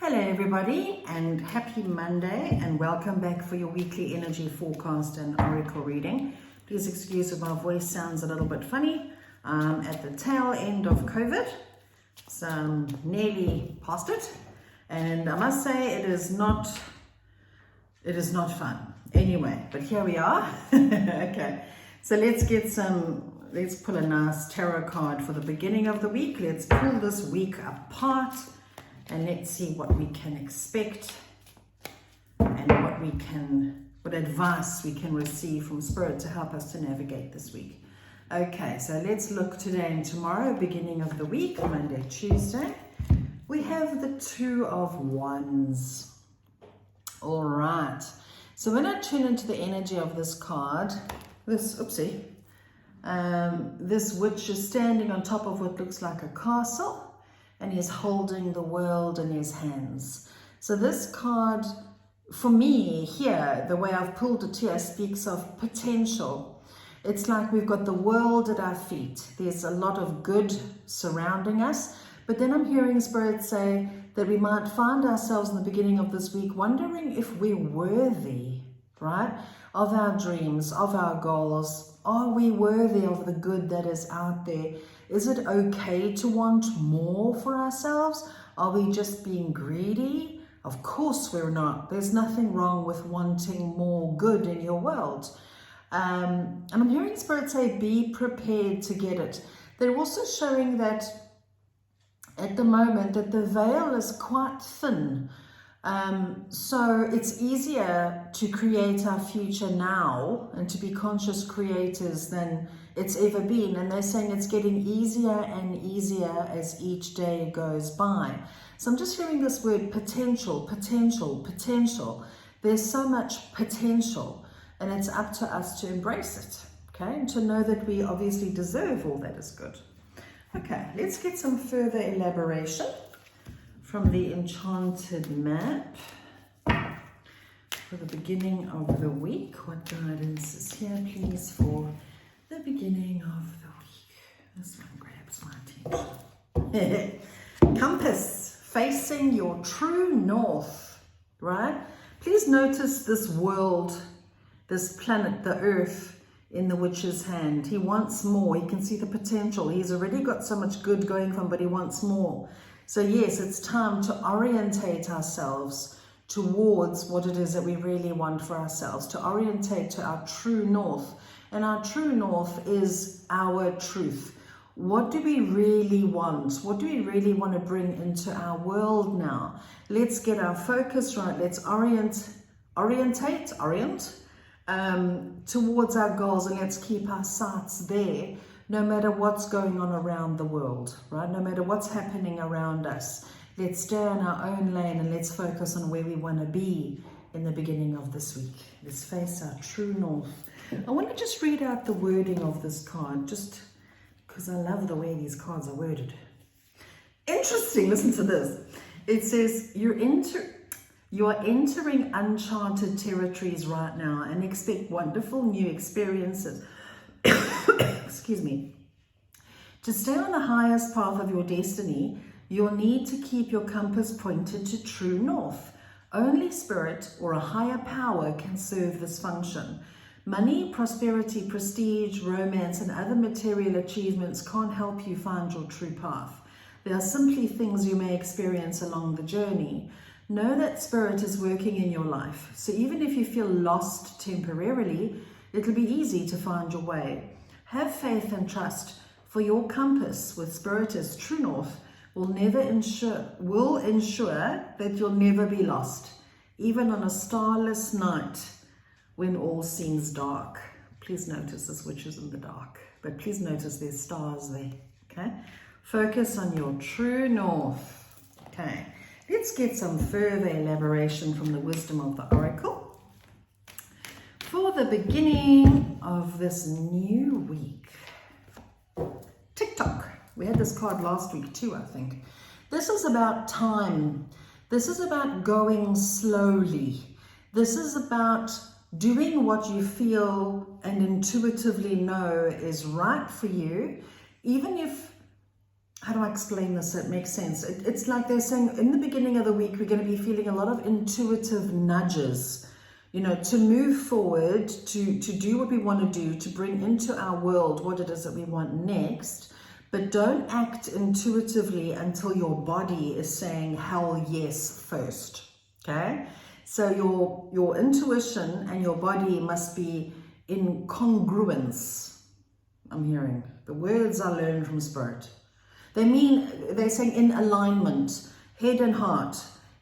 Hello everybody and happy Monday and welcome back for your weekly energy forecast and oracle reading. Please excuse if my voice sounds a little bit funny. At the tail end of COVID, so I'm nearly past it, and I must say it is not fun. Anyway, but here we are. Okay, so let's pull a nice tarot card for the beginning of the week. Let's pull this week apart and let's see what we can expect and what advice we can receive from Spirit to help us to navigate this week. Okay, so let's look today and tomorrow, beginning of the week, Monday, Tuesday. We have the Two of Wands. All right. So when I tune into the energy of this card, this witch is standing on top of what looks like a castle, and he's holding the world in his hands. So this card, for me here, the way I've pulled it here, speaks of potential. It's like we've got the world at our feet. There's a lot of good surrounding us, but then I'm hearing Spirit say that we might find ourselves in the beginning of this week wondering if we're worthy, right, of our dreams, of our goals. Are we worthy of the good that is out there? Is it okay to want more for ourselves? Are we just being greedy? Of course we're not. There's nothing wrong with wanting more good in your world. And I'm hearing Spirit say, be prepared to get it. They're also showing that at the moment that the veil is quite thin. So it's easier to create our future now and to be conscious creators than it's ever been. And they're saying it's getting easier and easier as each day goes by. So I'm just hearing this word potential, potential, potential. There's so much potential, and it's up to us to embrace it, okay? And to know that we obviously deserve all that is good. Okay, let's get some further elaboration from the Enchanted Map for the beginning of the week. What guidance is here, please, for the beginning of the week? This one grabs my attention. Compass, facing your true north, right? Please notice this world, this planet, the earth, in the witch's hand. He wants more. He can see the potential. He's already got so much good going for him, but he wants more. So yes, it's time to orientate ourselves towards what it is that we really want for ourselves, to orientate to our true north. And our true north is our truth. What do we really want? What do we really want to bring into our world now? Let's get our focus right. Let's orient towards our goals, and let's keep our sights there, no matter what's going on around the world, right? No matter what's happening around us. Let's stay in our own lane and let's focus on where we want to be in the beginning of this week. Let's face our true north. I want to just read out the wording of this card, just because I love the way these cards are worded. Interesting, listen to this. It says, you are entering uncharted territories right now and expect wonderful new experiences. Excuse me. To stay on the highest path of your destiny, you'll need to keep your compass pointed to true north. Only Spirit or a higher power can serve this function. Money, prosperity, prestige, romance, and other material achievements can't help you find your true path. They are simply things you may experience along the journey. Know that Spirit is working in your life. So even if you feel lost temporarily, it'll be easy to find your way. Have faith and trust, for your compass with Spirit as true north will ensure that you'll never be lost, even on a starless night when all seems dark. Please notice this witch is in the dark, but please notice there's stars there, okay? Focus on your true north, okay? Let's get some further elaboration from the wisdom of the oracle for the beginning of this new week. TikTok. We had this card last week too, I think. This is about time. This is about going slowly. This is about doing what you feel and intuitively know is right for you, even if how do I explain this so it makes sense? It's like they're saying in the beginning of the week, we're going to be feeling a lot of intuitive nudges, you know, to move forward, to do what we want to do, to bring into our world what it is that we want next. But don't act intuitively until your body is saying hell yes first, okay? So your intuition and your body must be in congruence. I'm hearing the words I learned from Spirit. They're saying in alignment, head and heart,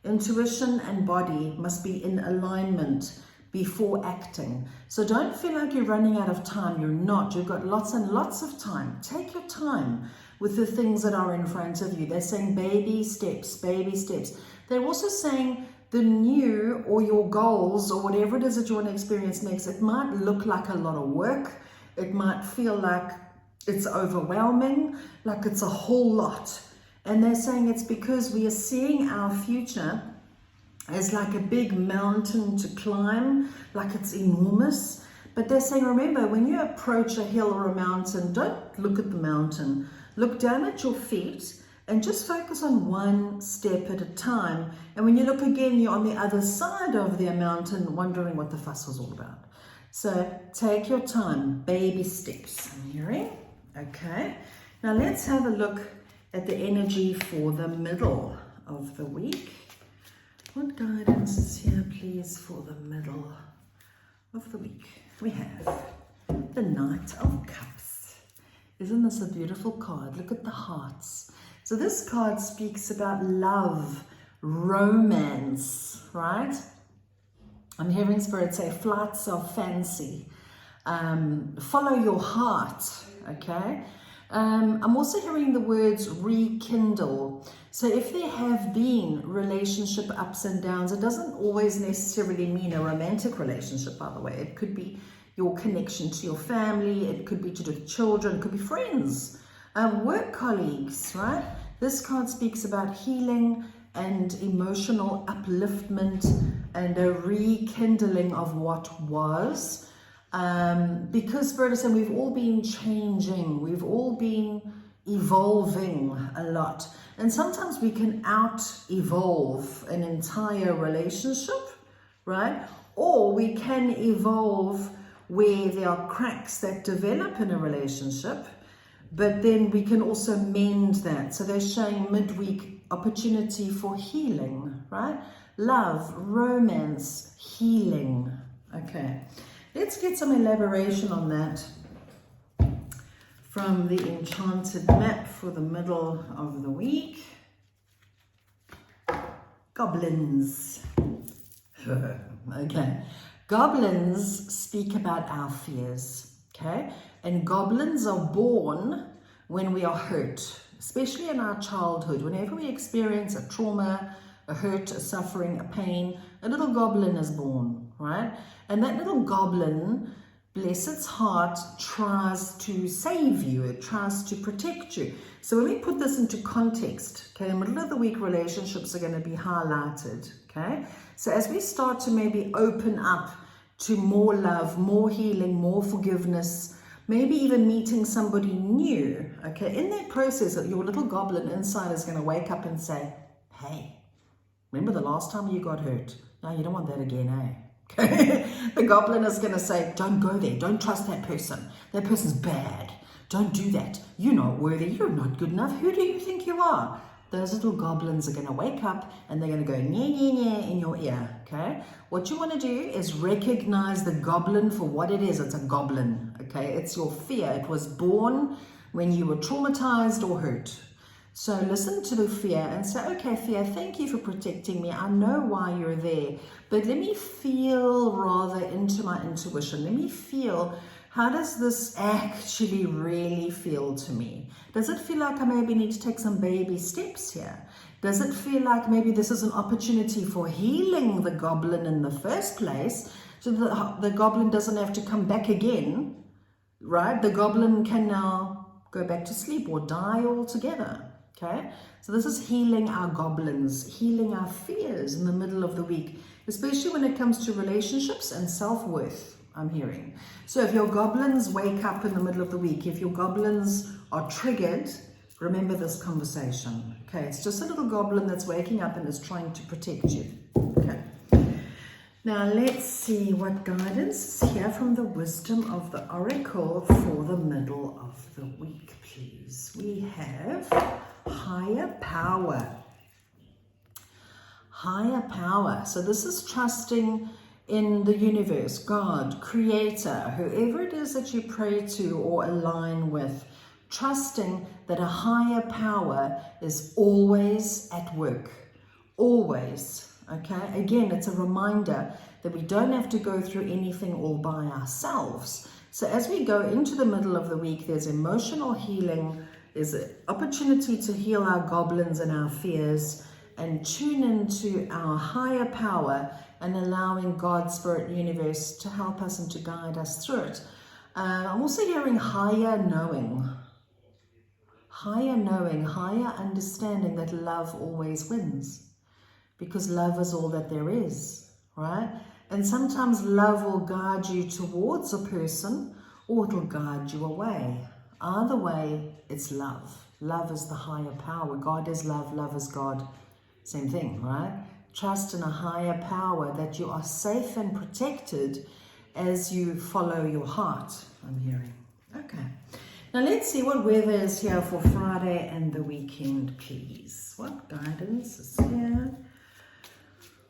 intuition and body must be in alignment before acting. So don't feel like you're running out of time. You're not. You've got lots and lots of time. Take your time with the things that are in front of you. They're saying baby steps, baby steps. They're also saying the new or your goals or whatever it is that you want to experience next, it might look like a lot of work. It might feel like it's overwhelming, like it's a whole lot. And they're saying it's because we are seeing our future as like a big mountain to climb, like it's enormous. But they're saying, remember, when you approach a hill or a mountain, don't look at the mountain. Look down at your feet and just focus on one step at a time. And when you look again, you're on the other side of the mountain, wondering what the fuss was all about. So take your time, baby steps. I'm hearing. Okay. Now let's have a look at the energy for the middle of the week. What guidance is here, please, for the middle of the week? We have the Knight of Cups. Isn't this a beautiful card? Look at the hearts. So this card speaks about love, romance, right? I'm hearing Spirit say flights of fancy. Follow your heart, okay? I'm also hearing the words rekindle. So if there have been relationship ups and downs, it doesn't always necessarily mean a romantic relationship, by the way. It could be your connection to your family. It could be to the children. It could be friends, work colleagues, right? This card speaks about healing and emotional upliftment and a rekindling of what was. Because Spirit is saying we've all been changing, we've all been evolving a lot. And sometimes we can out-evolve an entire relationship, right? Or we can evolve where there are cracks that develop in a relationship, but then we can also mend that. So they're showing midweek opportunity for healing, right? Love, romance, healing. Okay. Let's get some elaboration on that from the enchanted map for the middle of the week. Goblins. Okay. Goblins speak about our fears, okay? And goblins are born when we are hurt, especially in our childhood. Whenever we experience a trauma, a hurt, a suffering, a pain, a little goblin is born, right? And that little goblin, bless its heart, tries to save you. It tries to protect you. So when we put this into context, okay, in the middle of the week, relationships are going to be highlighted, okay? So as we start to maybe open up to more love, more healing, more forgiveness, maybe even meeting somebody new, okay, in that process, your little goblin inside is going to wake up and say, hey, remember the last time you got hurt? No, you don't want that again, eh? Okay. The goblin is going to say, don't go there. Don't trust that person. That person's bad. Don't do that. You're not worthy. You're not good enough. Who do you think you are? Those little goblins are going to wake up and they're going to go nye, nye, nye in your ear. Okay. What you want to do is recognize the goblin for what it is. It's a goblin. Okay. It's your fear. It was born when you were traumatized or hurt. So listen to the fear and say, okay, fear, thank you for protecting me. I know why you're there, but let me feel rather into my intuition. Let me feel, how does this actually really feel to me? Does it feel like I maybe need to take some baby steps here? Does it feel like maybe this is an opportunity for healing the goblin in the first place so that the goblin doesn't have to come back again, right? The goblin can now go back to sleep or die altogether. Okay, so this is healing our goblins, healing our fears in the middle of the week, especially when it comes to relationships and self-worth, I'm hearing. So if your goblins wake up in the middle of the week, if your goblins are triggered, Remember this conversation. Okay, it's just a little goblin that's waking up and is trying to protect you. Okay. Now let's see what guidance is here from the wisdom of the oracle for the middle of the week, please. We have higher power. Higher power. So this is trusting in the universe, God, Creator, whoever it is that you pray to or align with, trusting that a higher power is always at work. Always. Okay, again, it's a reminder that we don't have to go through anything all by ourselves. So as we go into the middle of the week, there's emotional healing, there's an opportunity to heal our goblins and our fears and tune into our higher power and allowing God, Spirit, Universe to help us and to guide us through it. I'm also hearing higher knowing. Higher knowing, higher understanding that love always wins. Because love is all that there is, right? And sometimes love will guide you towards a person or it'll guide you away. Either way, it's love. Love is the higher power. God is love, love is God. Same thing, right? Trust in a higher power that you are safe and protected as you follow your heart, I'm hearing. Okay. Now let's see what weather is here for Friday and the weekend, please. What guidance is here?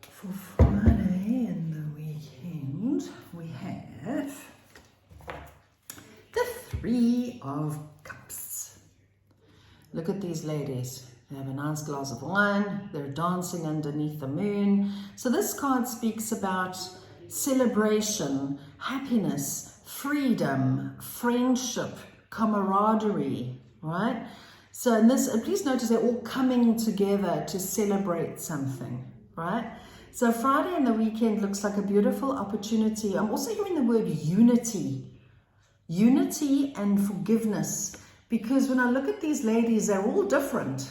For Friday and the weekend, we have the Three of Cups. Look at these ladies. They have a nice glass of wine. They're dancing underneath the moon. So this card speaks about celebration, happiness, freedom, friendship, camaraderie, right? So in this, please notice they're all coming together to celebrate something, right? So Friday and the weekend looks like a beautiful opportunity. I'm also hearing the word unity. Unity and forgiveness. Because when I look at these ladies, they're all different.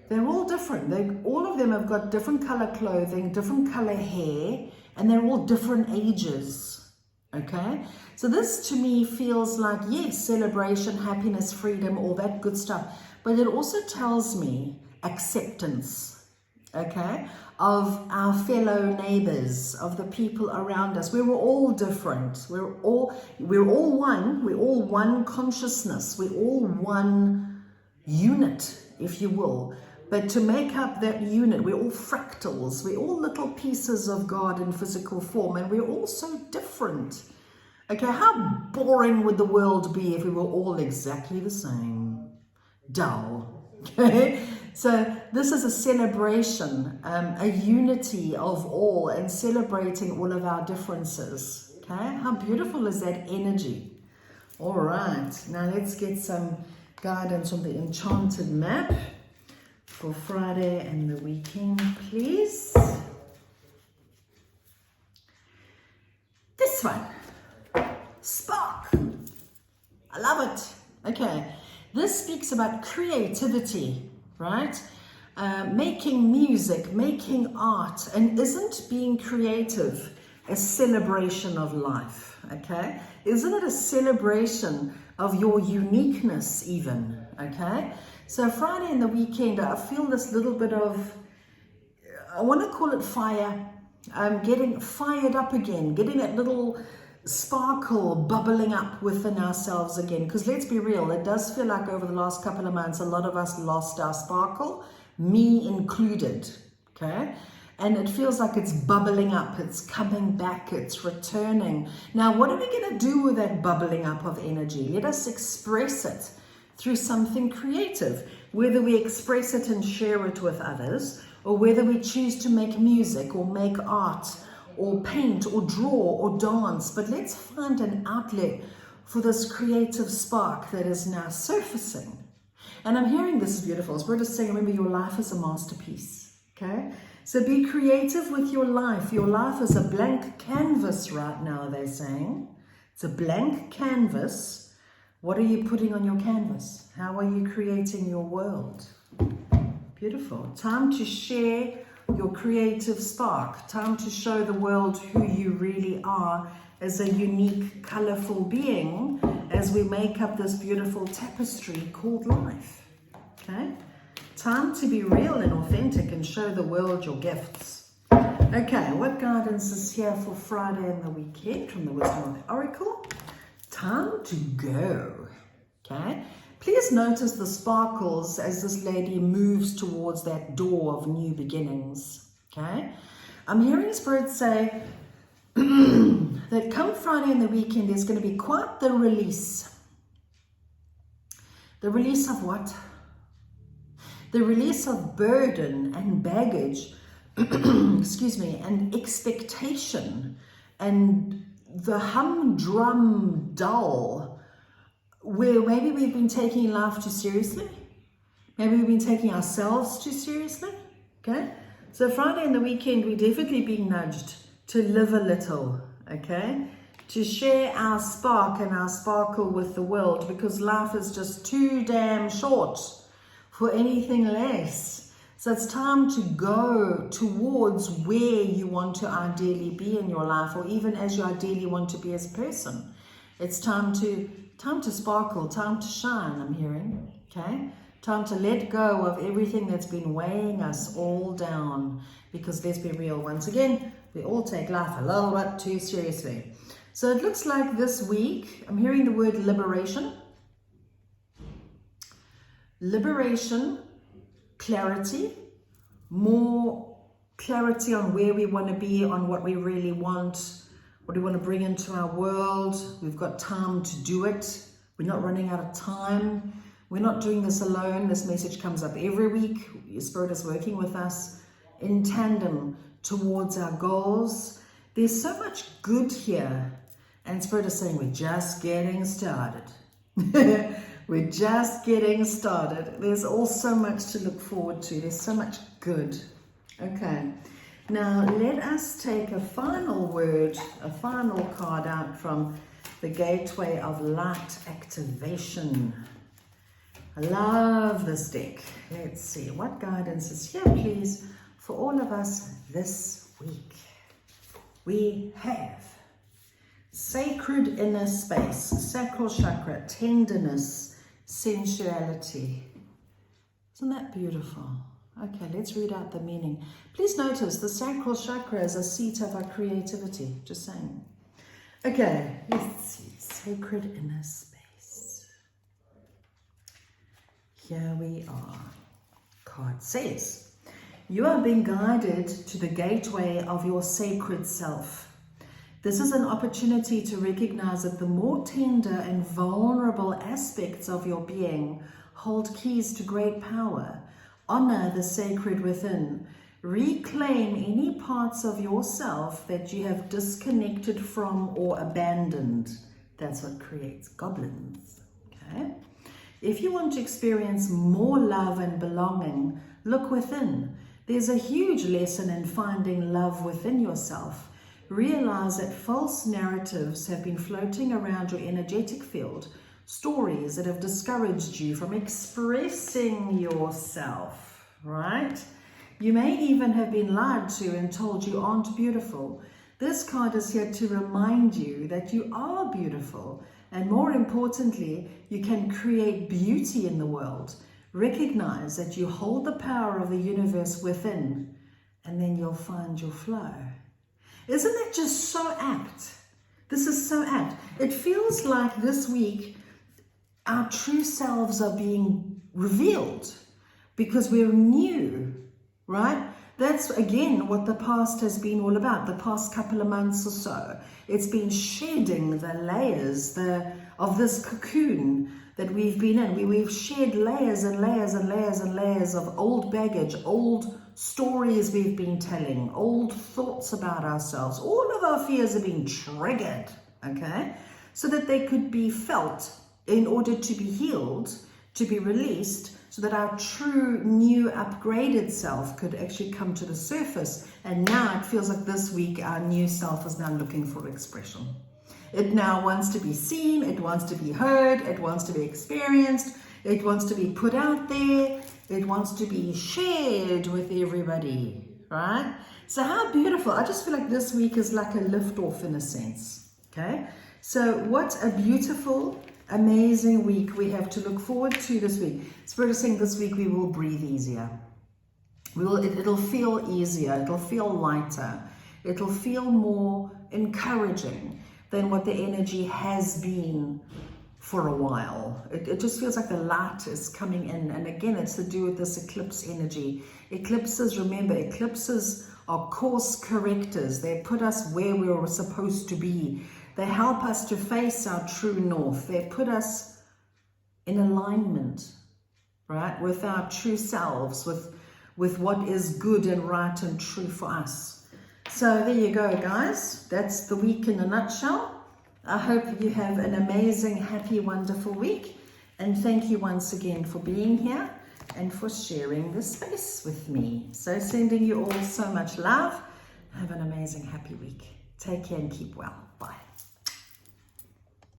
They're all different. All of them have got different color clothing, different color hair, and they're all different ages. Okay? So this to me feels like, yes, celebration, happiness, freedom, all that good stuff. But it also tells me acceptance. Okay? Of our fellow neighbors, of the people around us. We're all different. We're all one. We're all one consciousness. We're all one unit, if you will. But to make up that unit, we're all fractals. We're all little pieces of God in physical form, and we're all so different. Okay, how boring would the world be if we were all exactly the same? Dull. Okay? So this is a celebration, a unity of all, and celebrating all of our differences. Okay, how beautiful is that energy? All right, now let's get some guidance on the enchanted map for Friday and the weekend, please. This one, spark. I love it. Okay, this speaks about creativity. Right? Making music, making art, and isn't being creative a celebration of life? Okay? Isn't it a celebration of your uniqueness even? Okay? So Friday and the weekend, I feel this little bit of, I want to call it fire. Getting fired up again, getting that little sparkle bubbling up within ourselves again, because let's be real, it does feel like over the last couple of months a lot of us lost our sparkle, me included. Okay, and it feels like it's bubbling up, it's coming back, it's returning. Now what are we going to do with that bubbling up of energy? Let us express it through something creative, whether we express it and share it with others, or whether we choose to make music or make art or paint, or draw, or dance. But let's find an outlet for this creative spark that is now surfacing. And I'm hearing this is beautiful. Spirit is saying, remember, your life is a masterpiece. Okay? So be creative with your life. Your life is a blank canvas right now, they're saying. It's a blank canvas. What are you putting on your canvas? How are you creating your world? Beautiful. Time to share your creative spark. Time to show the world who you really are as a unique, colorful being as we make up this beautiful tapestry called life. Okay? Time to be real and authentic and show the world your gifts. Okay, what guidance is here for Friday and the weekend from the Wisdom of the Oracle? Time to go. Okay? Please notice the sparkles as this lady moves towards that door of new beginnings. Okay? I'm hearing Spirit say that come Friday and the weekend, there's going to be quite the release. The release of what? The release of burden and baggage, excuse me, and expectation and the humdrum dull, where maybe we've been taking life too seriously. Maybe we've been taking ourselves too seriously. Okay? So Friday and the weekend, we're definitely being nudged to live a little, okay? To share our spark and our sparkle with the world, because life is just too damn short for anything less. So it's time to go towards where you want to ideally be in your life, or even as you ideally want to be as a person. It's time to sparkle, time to shine, I'm hearing, okay? Time to let go of everything that's been weighing us all down, because let's be real, once again, we all take life a little bit too seriously. So it looks like this week, I'm hearing the word liberation. Liberation, clarity, more clarity on where we want to be, on what we really want, what we want to bring into our world. We've got time to do it. We're not running out of time. We're not doing this alone. This message comes up every week. Your Spirit is working with us in tandem towards our goals. There's so much good here. And Spirit is saying we're just getting started. We're just getting started. There's all so much to look forward to. There's so much good. Okay. Now let us take a final word, a final card out from the Gateway of Light Activation. I love this deck. Let's see. What guidance is here, please, for all of us this week? We have sacred inner space, sacral chakra, tenderness, sensuality. Isn't that beautiful? Okay, let's read out the meaning. Please notice the sacral chakra is a seat of our creativity. Just saying. Okay, let's see. Sacred inner space. Here we are. Card says, you are being guided to the gateway of your sacred self. This is an opportunity to recognize that the more tender and vulnerable aspects of your being hold keys to great power. Honor the sacred within. Reclaim any parts of yourself that you have disconnected from or abandoned. That's what creates goblins. Okay? If you want to experience more love and belonging, look within. There's a huge lesson in finding love within yourself. Realize that false narratives have been floating around your energetic field, stories that have discouraged you from expressing yourself, right? You may even have been lied to and told you aren't beautiful. This card is here to remind you that you are beautiful, and more importantly, you can create beauty in the world. Recognize that you hold the power of the universe within, and then you'll find your flow. Isn't that just so apt? This is so apt. It feels like this week our true selves are being revealed because we're new, right? That's, again, what the past has been all about, the past couple of months or so. It's been shedding the layers of this cocoon that we've been in. We've shed layers and layers and layers and layers of old baggage, old stories we've been telling, old thoughts about ourselves. All of our fears are being triggered, okay? So that they could be felt in order to be healed, to be released, so that our true, new, upgraded self could actually come to the surface. And now it feels like this week our new self is now looking for expression. It now wants to be seen, it wants to be heard, it wants to be experienced, it wants to be put out there, it wants to be shared with everybody, right? So how beautiful. I just feel like this week is like a lift off in a sense, okay? So what a beautiful, amazing week we have to look forward to this week. Spirit is saying this week we will breathe easier. It'll feel easier, it'll feel lighter, it'll feel more encouraging than what the energy has been for a while. It just feels like the light is coming in. And again, it's to do with this eclipse energy. Eclipses, remember, eclipses are course correctors. They put us where we were supposed to be. They help us to face our true north. They put us in alignment, right, with our true selves, with what is good and right and true for us. So there you go, guys. That's the week in a nutshell. I hope you have an amazing, happy, wonderful week. And thank you once again for being here and for sharing this space with me. So sending you all so much love. Have an amazing, happy week. Take care and keep well.